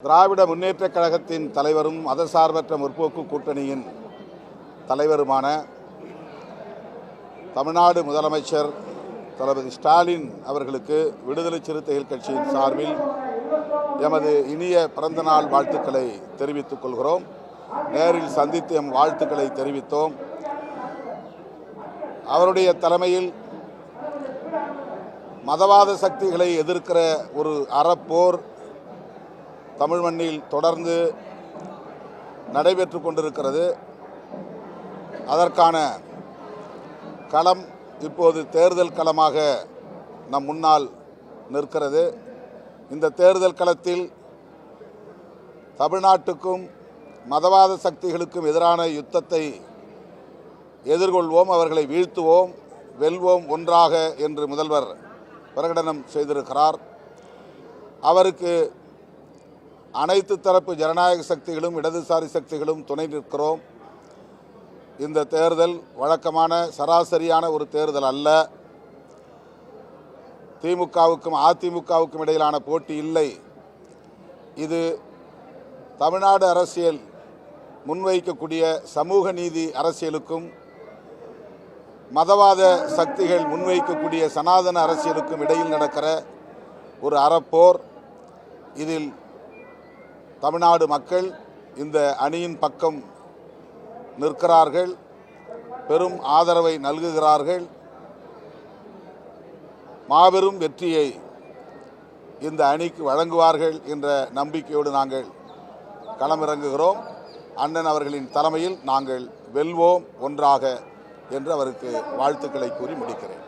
திராவிட முன்னேற்றக் கழகத்தின் தலைவரும் மதசார்பற்ற முற்போக்கு கூட்டணியின் தலைவருமான தமிழ்நாடு முதலமைச்சர் தளபதி ஸ்டாலின் அவர்களுக்கு விடுதலை சிறுத்தைகள் கட்சியின் சார்பில் எமது இனிய பிறந்தநாள் வாழ்த்துக்களை தெரிவித்துக் கொள்கிறோம். நேரில் சந்தித்து எம் வாழ்த்துக்களை தெரிவித்தோம். அவருடைய தலைமையில் மதவாத சக்திகளை எதிர்க்கிற ஒரு அறப்போர் தமிழ் மண்ணில் தொடர்ந்து நடைபெற்று கொண்டிருக்கிறது. அதற்கான களம் இப்போது தேர்தல் களமாக நம் முன்னால் நிற்கிறது. இந்த தேர்தல் களத்தில் தமிழ்நாட்டுக்கும் மதவாத சக்திகளுக்கும் எதிரான யுத்தத்தை எதிர்கொள்வோம், அவர்களை வீழ்த்துவோம், வெல்வோம் ஒன்றாக என்று முதல்வர் பிரகடனம் செய்திருக்கிறார். அவருக்கு அனைத்து தரப்பு ஜனநாயக சக்திகளும் இடதுசாரி சக்திகளும் துணை நிற்கிறோம். இந்த தேர்தல் வழக்கமான சராசரியான ஒரு தேர்தல் அல்ல. திமுகவுக்கும் அதிமுகவுக்கும் இடையிலான போட்டி இல்லை. இது தமிழ்நாடு அரசியல் முன்வைக்கக்கூடிய சமூக நீதி அரசியலுக்கும் மதவாத சக்திகள் முன்வைக்கக்கூடிய சனாதன அரசியலுக்கும் இடையில் நடக்கிற ஒரு அறப்போர். இதில் தமிழ்நாடு மக்கள் இந்த அணியின் பக்கம் நிற்கிறார்கள், பெரும் ஆதரவை நல்குகிறார்கள். மாபெரும் வெற்றியை இந்த அணிக்கு வழங்குவார்கள் என்ற நம்பிக்கையோடு நாங்கள் களமிறங்குகிறோம். அண்ணன் அவர்களின் தலைமையில் நாங்கள் வெல்வோம் ஒன்றாக என்று அவருக்கு வாழ்த்துக்களை கூறி முடிக்கிறேன்.